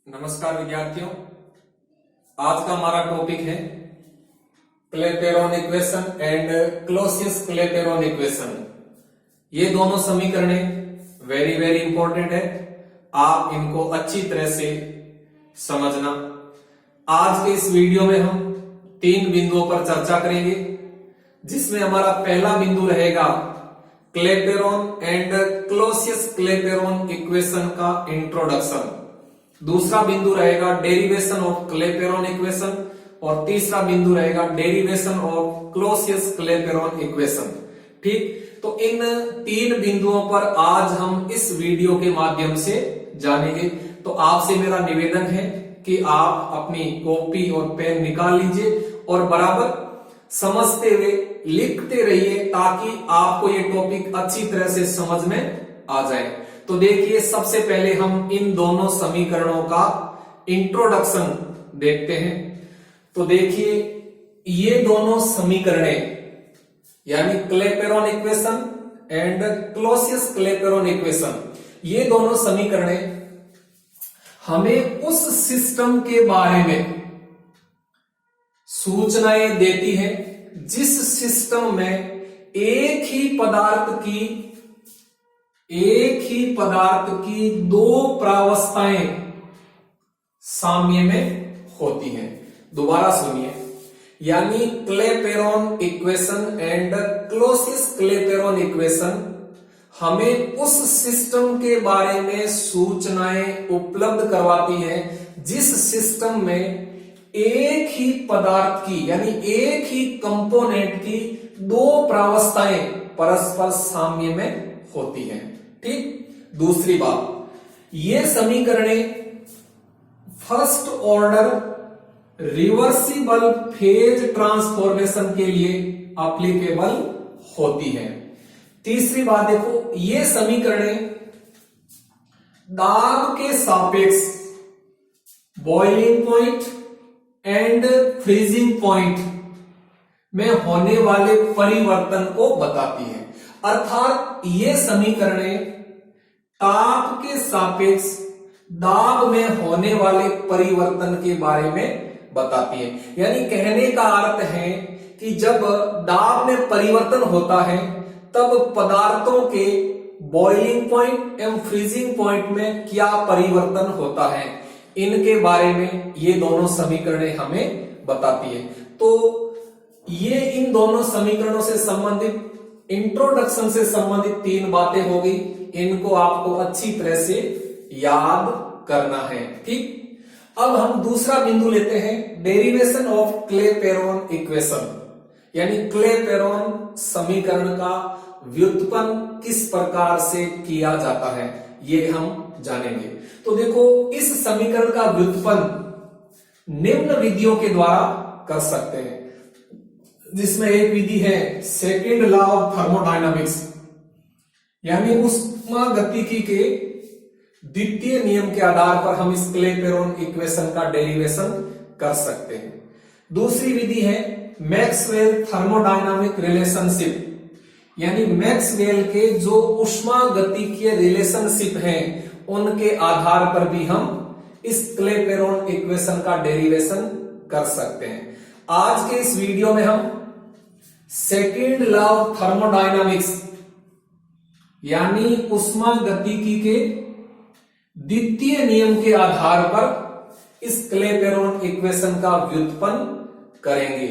नमस्कार विद्यार्थियों, आज का हमारा टॉपिक है क्लेपेरॉन इक्वेशन एंड क्लॉसियस-क्लेपेरॉन इक्वेशन। ये दोनों समीकरणें वेरी वेरी इंपॉर्टेंट है, आप इनको अच्छी तरह से समझना। आज के इस वीडियो में हम 3 बिंदुओं पर चर्चा करेंगे, जिसमें हमारा पहला बिंदु रहेगा क्लेपेरॉन एंड क्लॉसियस-क्लेपेरॉन इक्वेशन का इंट्रोडक्शन, दूसरा बिंदु रहेगा डेरिवेशन ऑफ क्लेपेरॉन इक्वेशन और तीसरा बिंदु रहेगा डेरिवेशन ऑफ क्लॉसियस-क्लेपेरॉन इक्वेशन। ठीक, तो इन 3 बिंदुओं पर आज हम इस वीडियो के माध्यम से जानेंगे। तो आपसे मेरा निवेदन है कि आप अपनी कॉपी और पेन निकाल लीजिए और बराबर समझते हुए लिखते रहिए, ताकि आपको ये टॉपिक अच्छी तरह से समझ में आ जाए। तो देखिए, सबसे पहले हम इन दोनों समीकरणों का इंट्रोडक्शन देखते हैं। तो देखिए, ये दोनों समीकरणें यानी क्लेपेरॉन इक्वेशन एंड क्लॉसियस-क्लेपेरॉन इक्वेशन, ये दोनों समीकरणें हमें उस सिस्टम के बारे में सूचनाएं देती हैं जिस सिस्टम में एक ही पदार्थ की 2 प्रावस्थाएं साम्य में होती हैं। दोबारा सुनिए, यानी क्लेपेरॉन इक्वेशन एंड क्लॉसियस-क्लेपेरॉन इक्वेशन हमें उस सिस्टम के बारे में सूचनाएं उपलब्ध करवाती है जिस सिस्टम में एक ही पदार्थ की यानी एक ही कंपोनेंट की 2 प्रावस्थाएं परस्पर साम्य में होती हैं। ठीक, दूसरी बात, ये समीकरणें first order reversible phase transformation के लिए एप्लीकेबल होती हैं। तीसरी बात देखो, ये समीकरणें दाब के सापेक्ष boiling point and freezing point में होने वाले परिवर्तन को बताती है। अर्थात ये समीकरणें ताप के सापेक्ष दाब में होने वाले परिवर्तन के बारे में बताती है। यानी कहने का अर्थ है कि जब दाब में परिवर्तन होता है तब पदार्थों के बॉइलिंग पॉइंट एवं फ्रीजिंग पॉइंट में क्या परिवर्तन होता है, इनके बारे में ये दोनों समीकरणें हमें बताती है। तो ये इन दोनों समीकरणों से संबंधित इंट्रोडक्शन से संबंधित 3 बातें हो गई, इनको आपको अच्छी तरह से याद करना है। ठीक, अब हम दूसरा बिंदु लेते हैं, डेरिवेशन ऑफ क्लेपेरॉन इक्वेशन, यानी क्लेपेरॉन समीकरण का व्युत्पन्न किस प्रकार से किया जाता है, ये हम जानेंगे। तो देखो, इस समीकरण का व्युत्पन्न निम्न विधियों के द्वारा कर सकते हैं, जिसमें एक विधि है सेकंड लॉ ऑफ थर्मोडायनामिक्स, यानी ऊष्मागतिकी के द्वितीय नियम के आधार पर हम इस क्लेपेरॉन इक्वेशन का डेरिवेशन कर सकते हैं। दूसरी विधि है मैक्सवेल थर्मोडायनामिक रिलेशनशिप, यानी मैक्सवेल के जो ऊष्मागतिकीय रिलेशनशिप हैं उनके आधार पर भी हम इस क्लेपेरॉन इक्वेशन का डेरिवेशन कर सकते हैं। आज के इस वीडियो में हम सेकंड लॉ ऑफ थर्मोडायनामिक्स यानी ऊष्मागतिकी के द्वितीय नियम के आधार पर इस क्लेपेरॉन इक्वेशन का व्युत्पन्न करेंगे।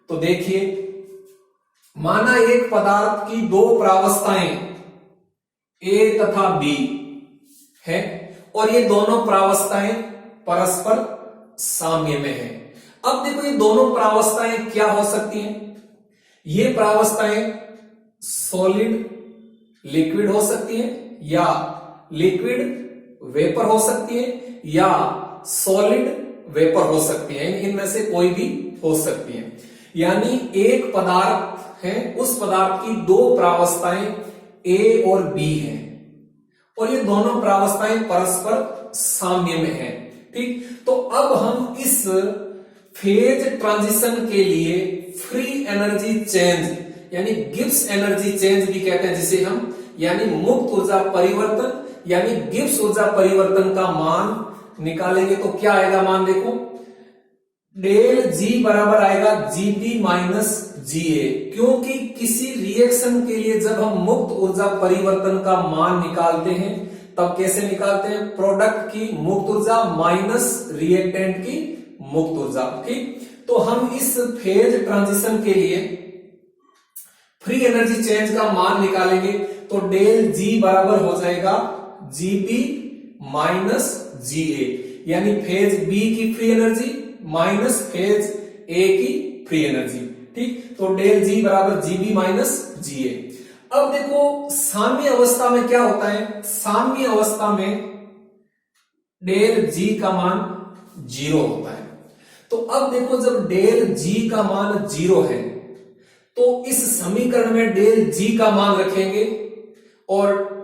तो देखिए, माना एक पदार्थ की 2 प्रावस्थाएं A तथा B है और ये दोनों प्रावस्थाएं परस्पर साम्य में है। अब देखो, ये दोनों प्रावस्थाएं क्या हो सकती हैं? ये प्रावस्थाएं सॉलिड लिक्विड हो सकती हैं, या लिक्विड वेपर हो सकती है, या सॉलिड वेपर हो सकती है। इनमें से कोई भी हो सकती है। यानी एक पदार्थ है, उस पदार्थ की 2 प्रावस्थाएं A और B हैं और ये दोनों प्रावस्थाएं परस्पर साम्य में हैं। ठीक, तो अब हम इस फेज ट्रांजिशन के लिए फ्री एनर्जी चेंज यानी गिब्स एनर्जी चेंज भी कहते हैं जिसे हम, यानी मुक्त ऊर्जा परिवर्तन यानी गिब्स ऊर्जा परिवर्तन का मान निकालेंगे तो क्या आएगा मान देखो, डेल जी बराबर आएगा जीपी माइनस जीए, क्योंकि किसी रिएक्शन के लिए जब हम मुक्त ऊर्जा परिवर्तन का मान निकालते हैं तब कैसे निकालते हैं, प्रोडक्ट की मुक्त ऊर्जा माइनस रिएक्टेंट की मुक्त ऊर्जा। ठीक, तो हम इस फेज ट्रांजिशन के लिए फ्री एनर्जी चेंज का मान निकालेंगे तो डेल जी बराबर हो जाएगा जीपी माइनस जीए, यानी फेज बी की free energy minus phase A की फ्री एनर्जी। ठीक, तो डेल जी बराबर जीबी माइनस जीए। अब देखो साम्य अवस्था में क्या होता है, साम्य अवस्था में डेल जी का मान 0 होता है। तो अब देखो जब डेल जी का मान 0 है तो इस समीकरण में डेल जी का मान रखेंगे और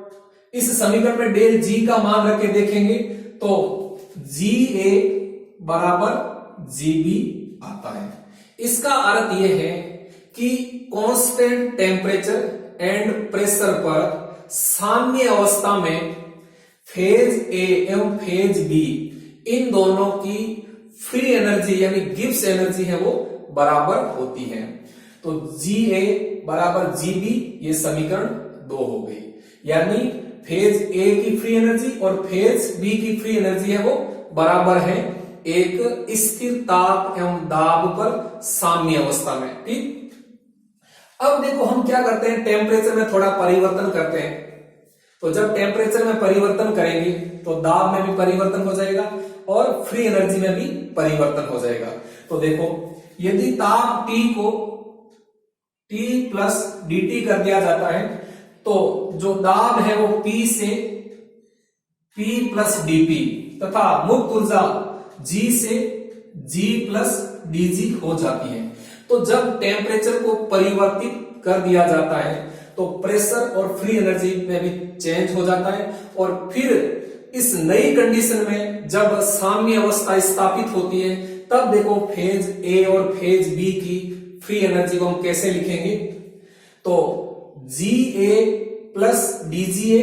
इस समीकरण में डेल जी का मान रख के देखेंगे तो जी ए बराबर जीबी आता है। इसका अर्थ यह है कि कांस्टेंट टेम्परेचर एंड प्रेशर पर साम्य अवस्था में फेज ए एवं फेज बी इन दोनों की फ्री एनर्जी यानी गिब्स एनर्जी है वो बराबर होती है। तो जी ए बराबर जी बी, ये समीकरण 2 हो गई, यानी फेज ए की फ्री एनर्जी और फेज बी की फ्री एनर्जी है वो बराबर है एक स्थिर ताप एवं दाब पर साम्य अवस्था में। ठीक, अब देखो हम क्या करते हैं, टेम्परेचर में थोड़ा परिवर्तन करते हैं। तो जब टेम्परेचर में परिवर्तन करेंगे तो दाब में भी परिवर्तन हो जाएगा और फ्री एनर्जी में भी परिवर्तन हो जाएगा। तो देखो यदि ताप T को T प्लस dt कर दिया जाता है तो जो दाब है वो P से P प्लस dP तथा मुक्त ऊर्जा G से G प्लस dG हो जाती है। तो जब टेम्परेचर को परिवर्तित कर दिया जाता है तो प्रेशर और फ्री एनर्जी में भी चेंज हो जाता है और फिर इस नई कंडीशन में जब साम्य अवस्था स्थापित होती है तब देखो फेज ए और फेज बी की फ्री एनर्जी को हम कैसे लिखेंगे, तो जी ए प्लस डीजीए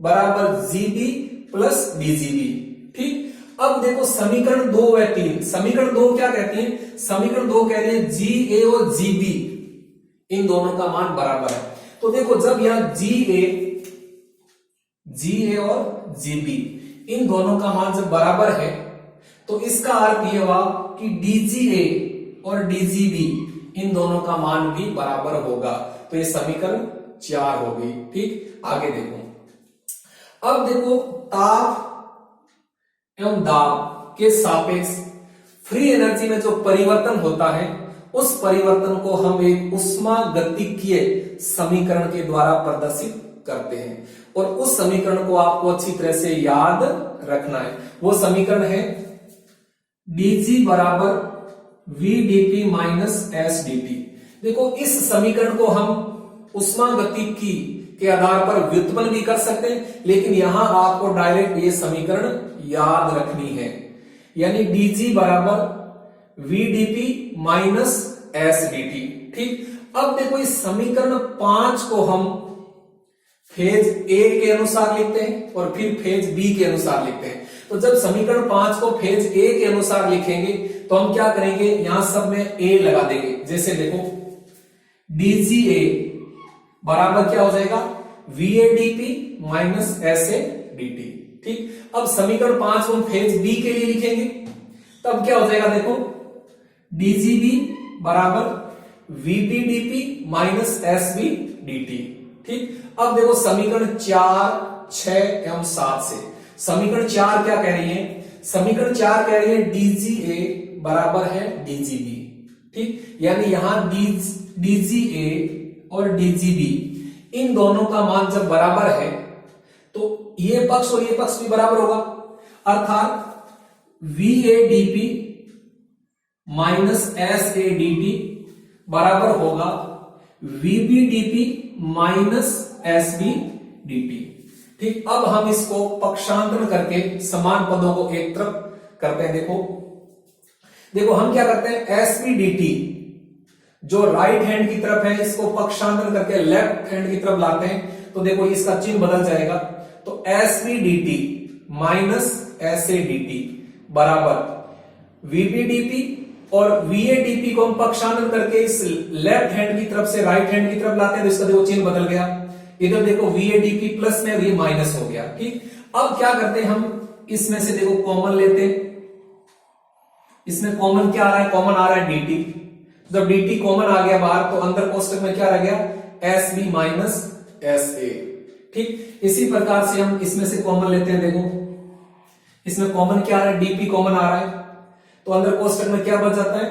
बराबर जीबी प्लस डीजीबी। ठीक, अब देखो समीकरण 2 व 3, समीकरण 2 क्या कहती है, समीकरण 2 कह रही है जी ए और जी बी इन दोनों का मान बराबर है। तो देखो जब यहां जी ए और जी बी इन दोनों का मान जब बराबर है तो इसका अर्थ यह हुआ कि डीजीए और डीजीबी इन दोनों का मान भी बराबर होगा। तो ये समीकरण 4 हो गई। ठीक, आगे देखो, अब देखो ताप एवं दाब के सापेक्ष फ्री एनर्जी में जो परिवर्तन होता है उस परिवर्तन को हम एक उष्मागतिकीय समीकरण के द्वारा प्रदर्शित करते हैं और उस समीकरण को आपको अच्छी तरह से याद रखना है। वो समीकरण है dg बराबर vdp माइनस एस dt। देखो इस समीकरण को हम उष्मागतिकी के आधार पर व्युत्पन्न भी कर सकते हैं, लेकिन यहां आपको डायरेक्ट ये समीकरण याद रखनी है, यानी dg बराबर vdp माइनस एस dt। ठीक, अब देखो इस समीकरण 5 को हम फेज ए के अनुसार लिखते हैं और फिर फेज बी के अनुसार लिखते हैं। तो जब समीकरण 5 को फेज ए के अनुसार लिखेंगे तो हम क्या करेंगे, यहां सब में ए लगा देंगे। जैसे देखो डीजीए बराबर क्या हो जाएगा, वीएडीपी माइनस एसए डीटी। ठीक, अब समीकरण 5 को हम फेज बी के लिए लिखेंगे तब क्या हो जाएगा, देखो डीजीबी बराबर वीपीडीपी माइनस एसबी डीटी। ठीक, अब देखो समीकरण 4, 6 एवं 7 से समीकरण 4 क्या कह रही है, समीकरण 4 कह रही है डीजीए बराबर है डीजीबी। ठीक, यानी यहां डीजीए और डीजीबी इन दोनों का मान जब बराबर है तो ये पक्ष और ये पक्ष भी बराबर होगा, अर्थात वीएडीपी माइनस एसएडीटी बराबर होगा वीबीडीपी माइनस एसबीडीटी। ठीक, अब हम इसको पक्षांतरण करके समान पदों को एक तरफ करते हैं। देखो हम क्या करते हैं, एसबीडीटी जो राइट हैंड की तरफ है इसको पक्षांतरण करके लेफ्ट हैंड की तरफ लाते हैं तो देखो इसका चिन्ह बदल जाएगा। तो SBDT minus S A D T बराबर वीबी डीपी, और वीए डीपी को हम पक्षांतर करके इस लेफ्ट हैंड की तरफ से राइट हैंड की तरफ लाते हैं तो इसका देखो चिन्ह बदल गया, इधर देखो वीए डीपी प्लस में ये माइनस हो गया। ठीक, अब क्या करते हैं हम इसमें से देखो कॉमन लेते हैं, इसमें कॉमन क्या आ रहा है, कॉमन आ रहा है dt, जब dt कॉमन आ गया बाहर तो अंदर कोष्टक में क्या रह गया S B minus S A. ठीक, इसी प्रकार से हम इसमें से कॉमन लेते हैं, देखो इसमें कॉमन क्या आ रहा है dp कॉमन आ रहा है तो अंदर कोष्टक में क्या बच जाता है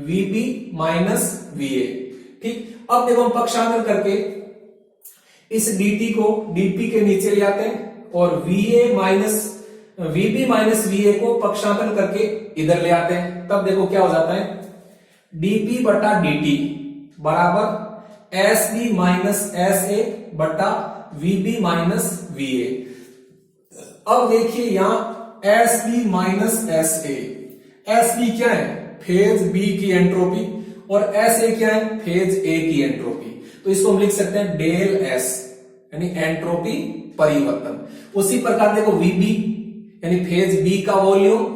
vb माइनस va। ठीक, अब देखो हम पक्षांतर करके इस dt को dp के नीचे ले आते हैं और va minus vb minus va को पक्षांतर करके इधर ले आते हैं, तब देखो क्या हो जाता है dp बटा dt बराबर S B minus S A बटा vb माइनस va। अब देखिए यहां S B minus S A, S B क्या है फेज बी की एंट्रोपी और एस ए क्या है फेज ए की एंट्रोपी, तो इसको हम लिख सकते हैं डेल एस यानी एंट्रोपी परिवर्तन। उसी प्रकार देखो वीबी यानी फेज बी का वॉल्यूम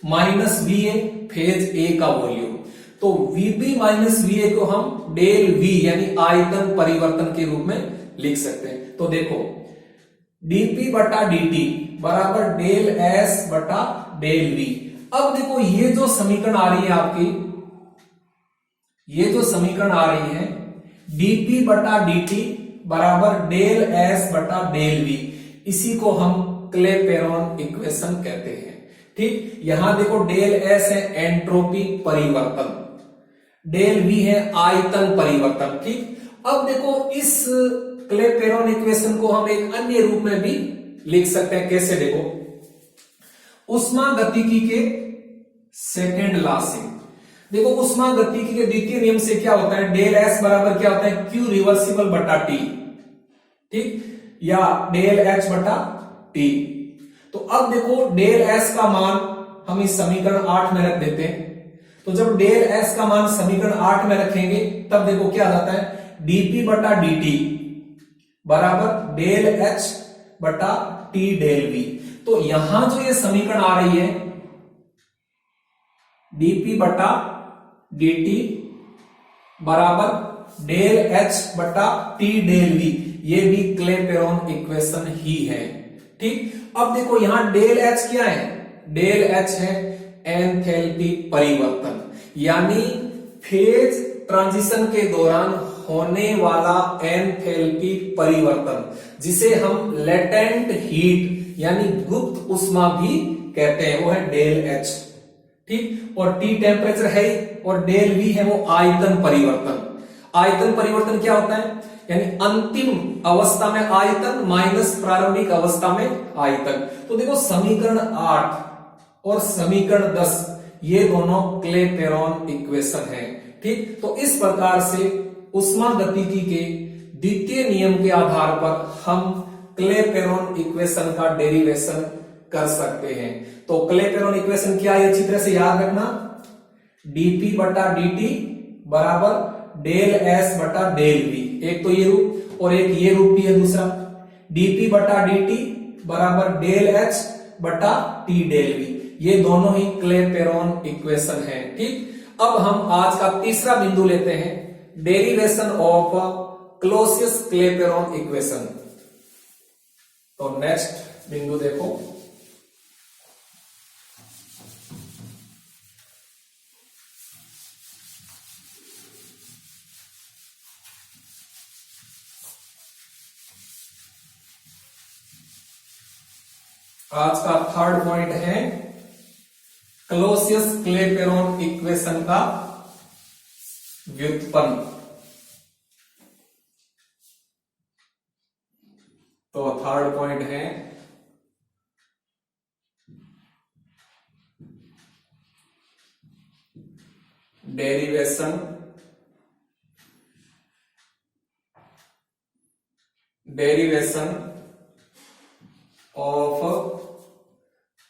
माइनस वीए फेज ए का वॉल्यूम, तो वीबी माइनस वीए को हम डेल वी यानी आयतन परिवर्तन के रूप में लिख सकते हैं। तो देखो डीपी बटा dt बराबर डेल एस बटा डेल वी। अब देखो ये जो समीकरण आ रही है आपकी, ये जो समीकरण आ रही है dp बटा dt बराबर डेल एस बटा डेल वी, इसी को हम क्लेपेरॉन इक्वेशन कहते हैं। ठीक, यहां देखो डेल एस है एंट्रोपी परिवर्तन, डेल वी है आयतन परिवर्तन। ठीक, अब देखो इस क्लेपेरॉन इक्वेशन को हम एक अन्य रूप में भी लिख सकते हैं, कैसे देखो उष्मागतिकी के सेकेंड लॉ से, देखो उष्मागतिकी के द्वितीय नियम से क्या होता है डेल एस बराबर क्या होता है क्यू रिवर्सिबल बटा टी, ठीक, या डेल एच बटा टी। तो अब देखो डेल एस का मान हम इस समीकरण 8 में रख देते हैं, तो जब डेल एस का मान समीकरण 8 में रखेंगे तब देखो क्या आ जाता है डीपी बटा dt बराबर डेल एच बटा टी डेल वी। तो यहां जो ये समीकरण आ रही है dp बटा dt बराबर डेल एच बटा टी डेल वी, ये भी क्लेपेरॉन इक्वेशन ही है। ठीक, अब देखो यहां डेल एच क्या है, डेल एच है एंथैल्पी परिवर्तन, यानी फेज ट्रांजिशन के दौरान होने वाला एंथैल्पी परिवर्तन, जिसे हम लेटेंट हीट यानी गुप्त उष्मा भी कहते हैं, वो है डेल एच। ठीक, और टी टेम्परेचर है और डेल वी है वो आयतन परिवर्तन। आयतन परिवर्तन क्या होता है यानी अंतिम अवस्था में आयतन माइनस प्रारंभिक अवस्था में आयतन। तो देखो समीकरण 8 और समीकरण 10 ये दोनों क्लेपेरॉन इक्वेशन है। ठीक, तो इस प्रकार से उष्मागतिकी के द्वितीय नियम के आधार पर हम क्लेपेरॉन इक्वेशन का डेरिवेशन कर सकते हैं। तो क्लेपेरॉन इक्वेशन क्या है अच्छी तरह से याद रखना, dp बटा dt बराबर डेल एस बटा डेल वी, एक तो ये रूप और एक ये रूप भी है दूसरा, dp बटा dt बराबर डेल एच बटा टी डेल वी, ये दोनों ही क्लेपेरॉन इक्वेशन है। ठीक, अब हम आज का तीसरा बिंदु लेते हैं डेरिवेशन ऑफ क्लोसियस क्लेपेरॉन इक्वेशन। तो नेक्स्ट बिंदु देखो, आज का थर्ड पॉइंट है क्लोसियस क्लेपेरॉन इक्वेशन का व्युत्पन्न। तो थर्ड पॉइंट है डेरिवेशन ऑफ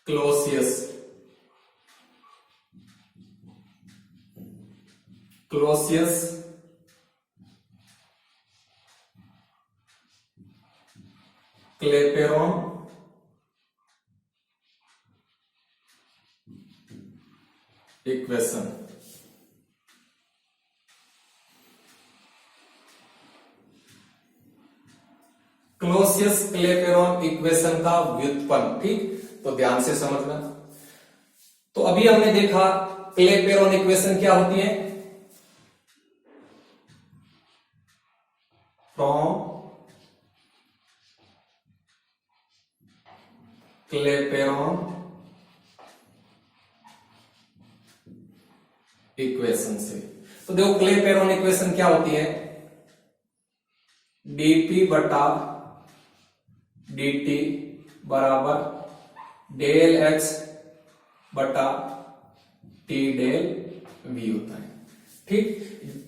क्लोसियस क्लेपेरॉन इक्वेशन। क्लोसियस-क्लैपेरॉन इक्वेशन का व्युत्पन्न। ठीक, तो ध्यान से समझना। तो अभी हमने देखा क्लैपेरॉन इक्वेशन क्या होती है, फ्रॉम क्लैपेरॉन इक्वेशन से। तो देखो क्लैपेरॉन इक्वेशन क्या होती है, dp बटा dt बराबर डेल x बटा t डेल v होता है। ठीक,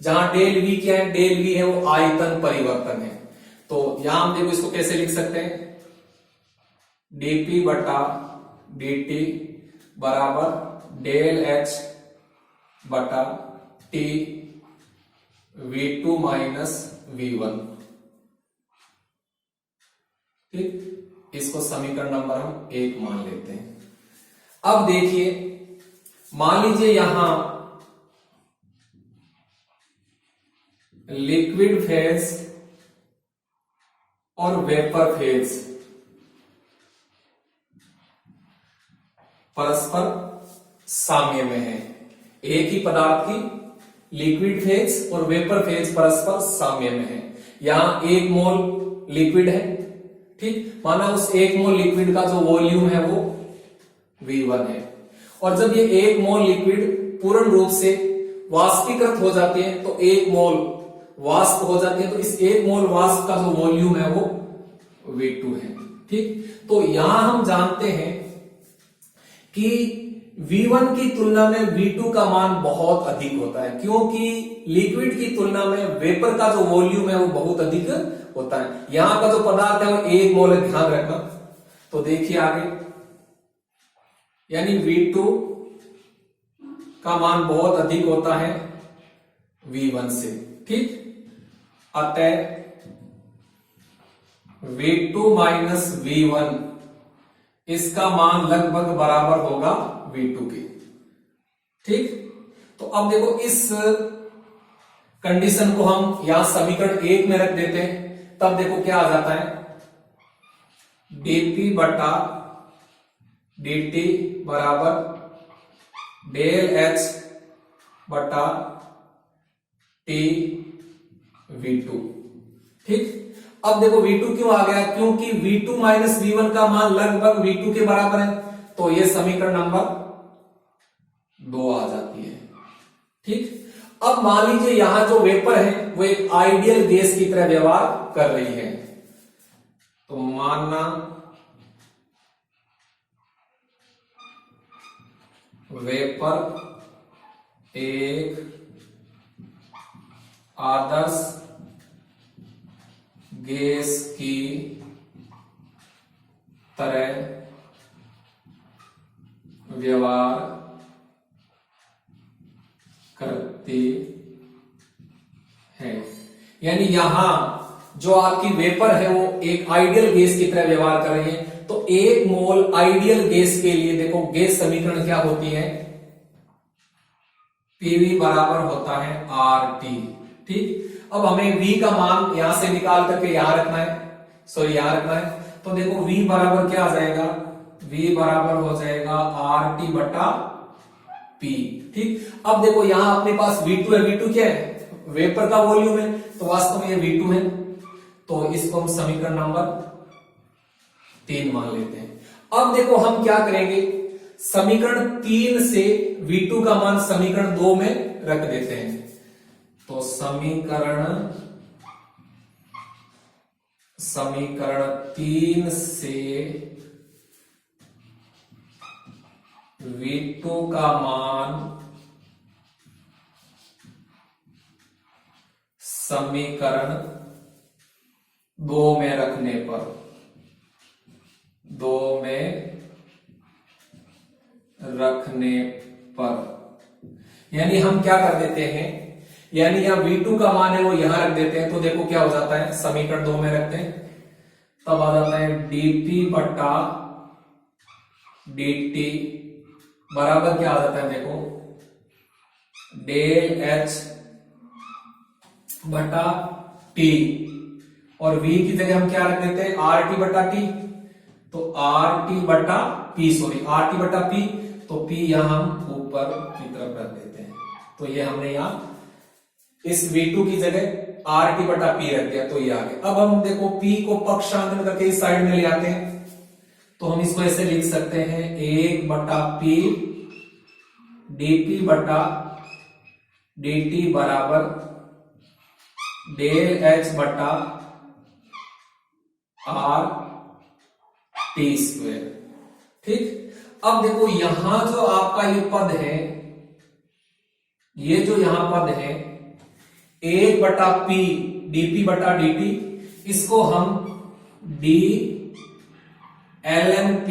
जहां डेल v क्या है, डेल v है वो आयतन परिवर्तन है। तो यहां हम देखो इसको कैसे लिख सकते हैं, dp बटा dt बराबर डेल x बटा t v2 माइनस v1। ठीक, इसको समीकरण नंबर हम 1 मान लेते हैं। अब देखिए, मान लीजिए यहां लिक्विड फेज और वेपर फेज परस्पर साम्य में है। एक ही पदार्थ की लिक्विड फेज और वेपर फेज परस्पर साम्य में है। यहां 1 मोल लिक्विड है। ठीक, माना उस 1 मोल लिक्विड का जो वॉल्यूम है वो V1 है। और जब ये 1 मोल लिक्विड पूर्ण रूप से वाष्पीकृत हो जाती है तो 1 मोल वाष्प हो जाती है, तो इस 1 मोल वाष्प का जो वॉल्यूम है वो V2 है। ठीक, तो यहां हम जानते हैं कि V1 की तुलना में V2 का मान बहुत अधिक होता है, क्योंकि लिक्विड की तुलना में वेपर का जो वॉल्यूम है वो बहुत अधिक होता है। यहां का जो पदार्थ है वो 1 मोल है, ध्यान रखना। तो देखिए आगे, यानी V2 का मान बहुत अधिक होता है V1 से। ठीक, अतः V2 माइनस V1 इसका मान लगभग बराबर होगा V2 के। ठीक, तो अब देखो इस कंडीशन को हम यहां समीकरण 1 में रख देते हैं, तब देखो क्या आ जाता है, dp बटा dt बराबर डेल h बटा t v2। ठीक, अब देखो V2 क्यों आ गया, क्योंकि V2 माइनस V1 का मान लगभग V2 के बराबर है, तो ये समीकरण नंबर 2 आ जाती है। ठीक, अब मान लीजिए यहां जो वेपर है वो एक आइडियल गैस की तरह व्यवहार कर रही है। तो मानना वेपर एक आदर्श गैस की तरह व्यवहार करती है। यानी यहां जो आपकी वेपर है वो एक आइडियल गैस की तरह व्यवहार कर रही है। तो 1 मोल आइडियल गैस के लिए देखो गैस समीकरण क्या होती है, पीवी बराबर होता है RT। ठीक, अब हमें V का मान यहां से निकाल करके यहां रखना है, सॉरी यहां रखना है। तो देखो V बराबर क्या आ जाएगा, V बराबर हो जाएगा RT बटा P। ठीक, अब देखो यहां अपने पास V2 है, V2 क्या है, वेपर का वॉल्यूम है, तो वास्तव में ये V2 है। तो इसको हम समीकरण नंबर 3 मान लेते हैं। अब देखो हम क्या करेंगे, समीकरण 3 से V2 का मान समीकरण 2 में रख देते हैं। तो समीकरण 3 से V2 का मान समीकरण 2 में रखने पर, 2 में रखने पर, यानी हम क्या कर देते हैं, यानी यहां V2 का मान है वो यहां रख देते हैं। तो देखो क्या हो जाता है, समीकरण 2 में रखते हैं, तब आ जाता है dp बटा dt बराबर क्या आ जाता है, देखो डेल एच बटा टी, और v की जगह हम क्या रख देते हैं, आर टी बटा टी। तो आर टी बटा पी, सॉरी आर टी बटा पी, तो पी यहां हम ऊपर की तरफ रख देते हैं। तो ये हमने यहां इस V2 की जगह आर टी बटा पी रख दिया, तो ये आ गया। अब हम देखो P को पक्षांतर करके इस साइड में ले आते हैं, तो हम इसको ऐसे लिख सकते हैं 1 बटा पी dp बटा dt बराबर डेल एच बटा आर टी स्क्वायर। ठीक, अब देखो यहां जो आपका ये पद है, ये जो यहां पद है 1 बटा पी dp बटा dt, इसको हम d ln p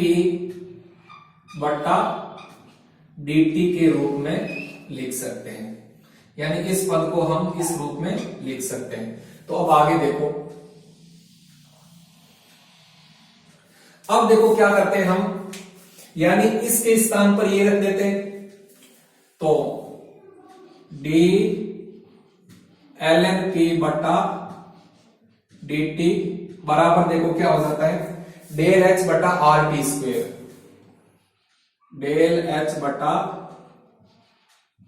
बटा dt के रूप में लिख सकते हैं, यानी इस पद को हम इस रूप में लिख सकते हैं। तो अब आगे देखो, अब देखो क्या करते हैं हम, यानी इसके स्थान पर ये रख देते हैं, तो d ln p बटा dt बराबर देखो क्या हो जाता है, डेल एच बटा R T square, del H बटा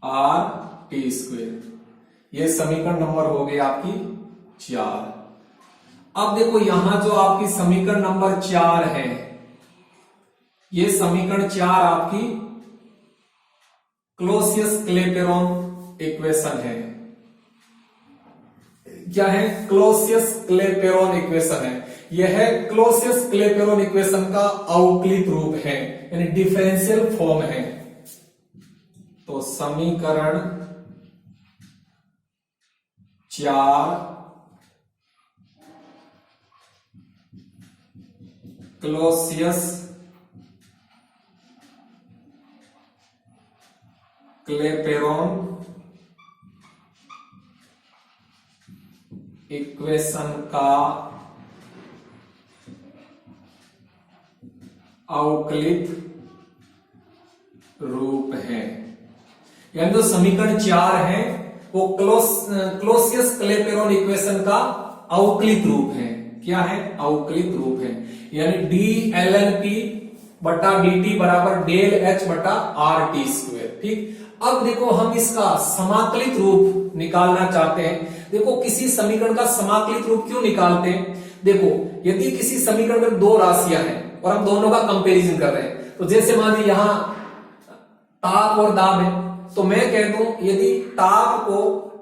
आर टी स्क्वेयर। ये समीकरण नंबर हो गई आपकी 4। अब देखो यहां जो आपकी समीकरण नंबर 4 है, ये समीकरण 4 आपकी क्लोसियस-क्लैपेरॉन इक्वेशन है। क्या है, क्लोसियस-क्लैपेरॉन इक्वेशन है। यह क्लोसियस-क्लैपेरॉन इक्वेशन का अवकलित रूप है, यानी डिफरेंशियल फॉर्म है। तो समीकरण 4 क्लोसियस क्लैपेरॉन इक्वेशन का अवकलित रूप है, यानी जो समीकरण 4 है वो क्लोसियस क्लैपेरॉन इक्वेशन का अवकलित रूप है। क्या है, अवकलित रूप है, यानी डी एल एन पी बटा डी टी बराबर डेल एच बटा आर टी स्क्वायर। ठीक, अब देखो हम इसका समाकलित रूप निकालना चाहते हैं। देखो किसी समीकरण का समाकलित रूप क्यों निकालते हैं, देखो यदि किसी समीकरण में दो राशियां हैं और हम दोनों का कंपैरिजन कर रहे हैं, तो जैसे मान लीजिए यहां ताप और दाब है, तो मैं कह दूं यदि ताप को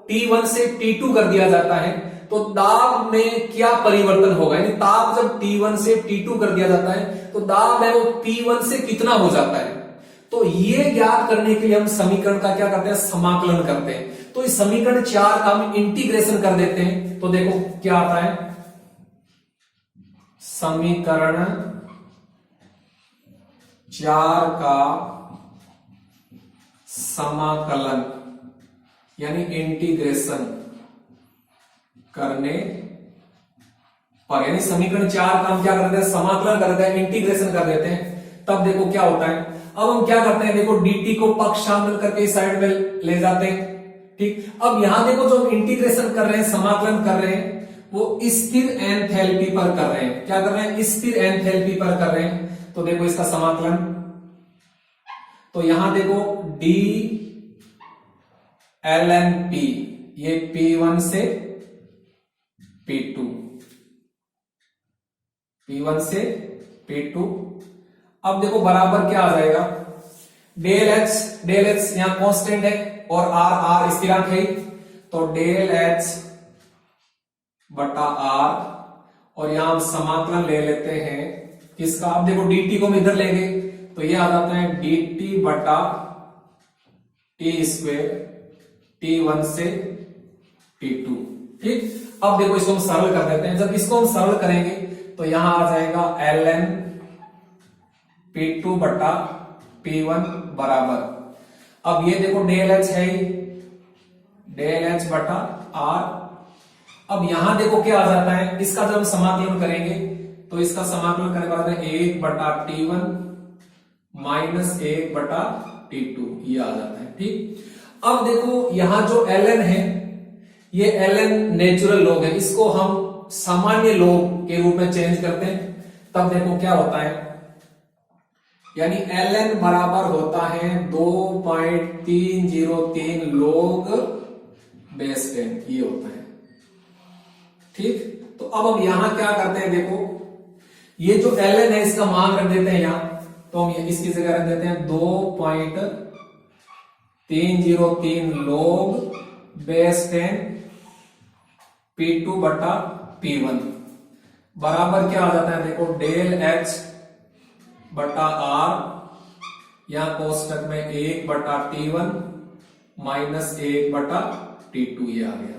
T1 से T2 कर दिया जाता है तो दाब में क्या परिवर्तन होगा, यानी ताप जब T1 से T2 कर दिया जाता है तो दाब है वो P1 से कितना हो जाता है। तो ये ज्ञात करने के लिए हम समीकरण का क्या करते हैं, समाकलन करते हैं। तो इस समीकरण 4 का हम इंटीग्रेशन कर देते हैं, तो देखो क्या आता है, समीकरण 4 का समाकलन यानी इंटीग्रेशन करने पर, यानी समीकरण 4 का हम क्या करते हैं, समाकलन कर देते हैं, इंटीग्रेशन कर देते हैं। तब देखो क्या होता है, अब हम क्या करते हैं, देखो dt को पक्षांतर करके इस साइड में ले जाते हैं। ठीक, अब यहां देखो जो हम इंटीग्रेशन कर रहे हैं, समाकलन कर रहे हैं, वो स्थिर एंथैल्पी पर कर रहे हैं। क्या कर रहे हैं, स्थिर एंथैल्पी पर कर रहे हैं। तो देखो इसका समाकलन, तो यहां देखो d ln p, ये P1 से P2, P1 से P2। अब देखो बराबर क्या आ जाएगा, डेल एच यहां कांस्टेंट है और आर स्थिरांक है, तो डेल एच बटा आर, और यहां हम समाकलन ले लेते हैं किसका, अब देखो dt को हम इधर लेंगे तो ये आ जाता है dt बटा टी स्क्वायर T1 से T2। ठीक, अब देखो इसको हम सरल कर देते हैं। जब इसको हम सरल करेंगे तो यहां आ जाएगा ln P2 बटा P1 बराबर, अब ये देखो डेल एच है, डेल एच बटा आर। अब यहां देखो क्या आ जाता है, इसका जब हम समाकलन करेंगे तो इसका समाकलन करने के बाद 1 बटा T1 माइनस 1 बटा T2 ये आ जाता है। ठीक, अब देखो यहां जो ln है, ये ln नेचुरल लॉग है, इसको हम सामान्य लॉग के रूप में चेंज करते हैं, तब देखो क्या होता है, यानी ln बराबर होता है 2.303 log बेस 10, ये होता है। ठीक, तो अब हम यहां क्या करते हैं, देखो ये जो ln है इसका मान रख देते हैं यहां, तो हम इसकी जगह रख देते हैं 2.303 log बेस 10 P2 बटा P1 बराबर क्या आ जाता है, देखो डेल H बटा R, यहां कोष्टक में 1 बटा T1 माइनस 1 बटा T2, ये आ गया।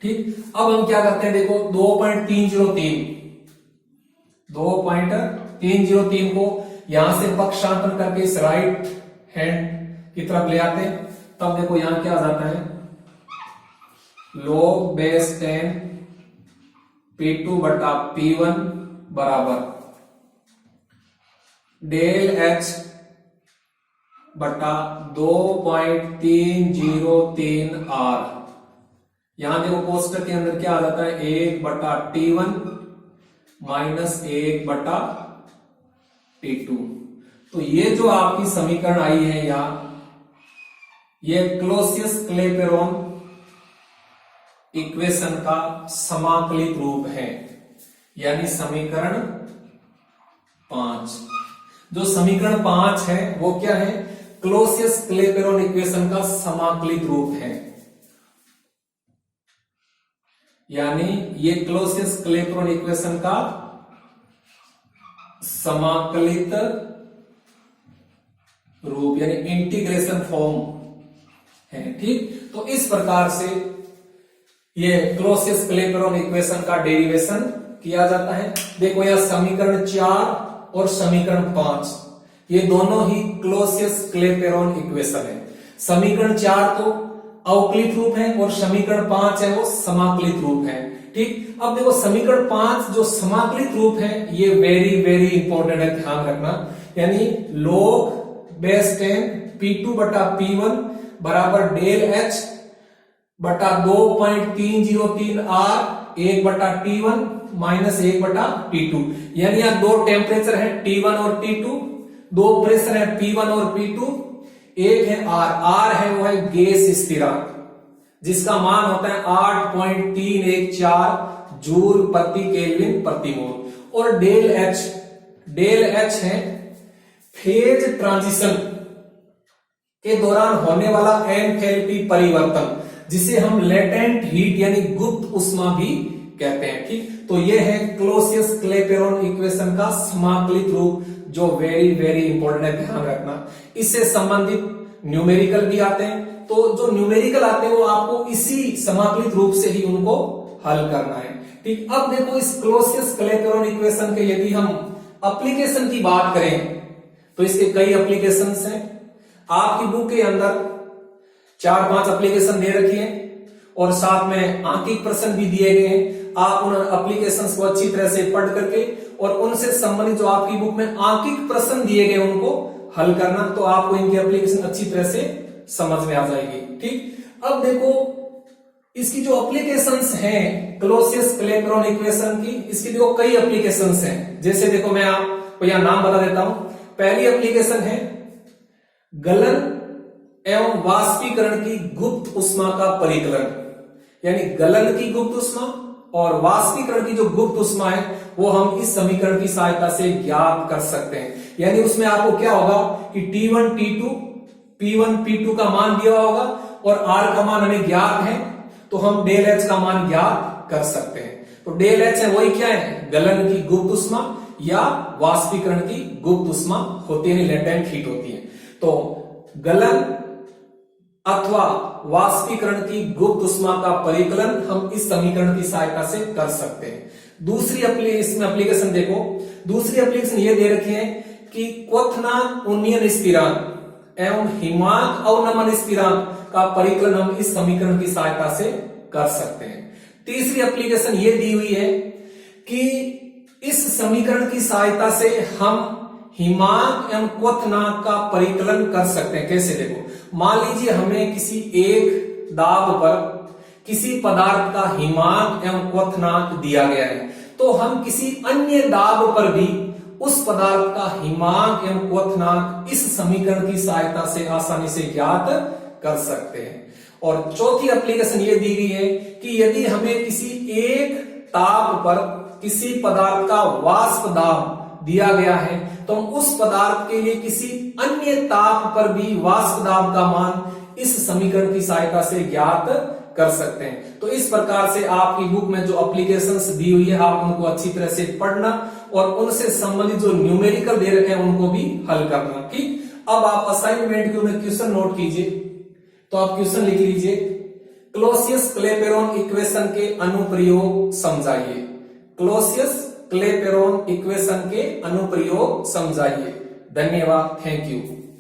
ठीक, अब हम क्या करते हैं, देखो 2.303 को यहां से पक्षांतर करके इस राइट हैंड की तरफ ले आते हैं, तब देखो यहां क्या आ जाता है, log बेस 10 P2 बटा P1 बराबर डेल H बटा 2.303 R, यहां देखो कोष्टक के अंदर क्या आ जाता है, 1 बटा T1 माइनस 1 बटा T2। तो ये जो आपकी समीकरण आई है यहां, ये क्लॉसियस-क्लैपेरॉन इक्वेशन का समाकलित रूप है, यानी समीकरण 5। जो समीकरण 5 है वो क्या है, क्लॉसियस-क्लैपेरॉन इक्वेशन का समाकलित रूप है, यानी ये क्लॉसियस-क्लैपेरॉन इक्वेशन का समाकलित रूप यानी इंटीग्रेशन फॉर्म है। ठीक, तो इस प्रकार से ये क्लॉसियस-क्लैपेरॉन इक्वेशन का डेरिवेशन किया जाता है। देखो यह समीकरण 4 और समीकरण 5 ये दोनों ही क्लॉसियस-क्लैपेरॉन इक्वेशन है। समीकरण 4 तो अवकलित रूप है और समीकरण 5 है वो समाकलित रूप है। ठीक, अब देखो समीकरण 5 जो समाकलित रूप है ये वेरी वेरी इंपॉर्टेंट है, ध्यान रखना, यानी log बेस 10 P2 बटा P1 बराबर डेल H बटा 2.303 R 1 बटा T1 माइनस 1 बटा T2, यानी यहां दो टेम्परेचर है T1 और T2, दो प्रेशर है P1 और P2, एक है R है वो है गैस स्थिरांक, जिसका मान होता है 8.314 जूल प्रति केल्विन प्रति मोल, और डेल H है फेज ट्रांजिशन के दौरान होने वाला एंथैल्पी परिवर्तन, जिसे हम लेटेंट हीट यानी गुप्त उष्मा भी कहते हैं। ठीक, तो ये है क्लॉसियस-क्लैपेरॉन इक्वेशन का समाकलित रूप, जो वेरी वेरी इंपॉर्टेंट है, ध्यान रखना। इससे संबंधित न्यूमेरिकल भी आते हैं, तो जो न्यूमेरिकल आते हैं वो आपको इसी समाकलित रूप से ही उनको हल करना है। ठीक, अब देखो इस क्लॉसियस-क्लैपेरॉन इक्वेशन के यदि हम एप्लीकेशन की बात करें तो इसके कई एप्लीकेशंस हैं। आपकी बुक के अंदर 4-5 एप्लीकेशन दे रखी है और साथ में आंकिक प्रश्न भी दिए गए हैं। आप उन एप्लीकेशंस को अच्छी तरह से पढ़ करके और उनसे संबंधित जो आपकी बुक में आंकिक प्रश्न दिए गए उनको हल करना, तो आपको इनकी एप्लीकेशन अच्छी तरह से समझ में आ जाएगी। ठीक, अब देखो इसकी जो एप्लीकेशंस हैं क्लॉसियस-क्लैपेरॉन इक्वेशन की, इसकी देखो कई एप्लीकेशंस हैं। जैसे देखो मैं आपको यहां नाम बता देता हूं। पहली एप्लीकेशन है गलन एवं वाष्पीकरण की गुप्त उष्मा का परिकलन, यानी गलन की गुप्त उष्मा और वाष्पीकरण की जो गुप्त उष्मा है वो हम इस समीकरण की सहायता से ज्ञात कर सकते हैं। यानी उसमें आपको क्या होगा कि T1 T2 P1 P2 का मान दिया होगा और R का मान हमें ज्ञात है, तो हम डेल H का मान ज्ञात कर सकते हैं। तो डेल H है वही क्या है, गलन की गुप्त उष्मा या वाष्पीकरण की गुप्त उष्मा होती है, लेटेंट हीट होती है। तो गलन अथवा वाष्पीकरण की गुप्त उष्मा का परिकलन हम इस समीकरण की सहायता से कर सकते हैं। दूसरी इसमें एप्लीकेशन देखो, दूसरी एप्लीकेशन ये दे रखी है कि क्वथनांक उन्नयन स्थिरांक एवं हिमांक अवनमन स्थिरांक का परिकलन हम इस समीकरण की सहायता से कर सकते हैं। तीसरी एप्लीकेशन ये दी हुई है कि इस समीकरण की सहायता से हम हिमांक एवं क्वथनांक का परिकलन कर सकते हैं। कैसे? देखो, मान लीजिए हमें किसी एक दाब पर किसी पदार्थ का हिमांक एवं क्वथनांक दिया गया है, तो हम किसी अन्य दाब पर भी उस पदार्थ का हिमांक एवं क्वथनांक इस समीकरण की सहायता से आसानी से ज्ञात कर सकते हैं। और चौथी एप्लीकेशन ये दी गई है कि यदि हमें किसी एक ताप पर किसी पदार्थ का वाष्प दाब दिया गया है, तो हम उस पदार्थ के लिए किसी अन्य ताप पर भी वाष्प दाब का मान इस समीकरण की सहायता से ज्ञात कर सकते हैं। तो इस प्रकार से आपकी बुक में जो एप्लीकेशंस दी हुई है, आप उनको अच्छी तरह से पढ़ना और उनसे संबंधित जो न्यूमेरिकल दे रखे हैं उनको भी हल करना। ठीक, अब आप असाइनमेंट के में क्वेश्चन नोट कीजिए। तो आप क्वेश्चन लिख लीजिए, क्लॉसियस क्लेपेरॉन इक्वेशन के अनुप्रयोग समझाइए। क्लॉसियस क्लेपेरॉन इक्वेशन के अनुप्रयोग समझाइए। धन्यवाद, थैंक यू।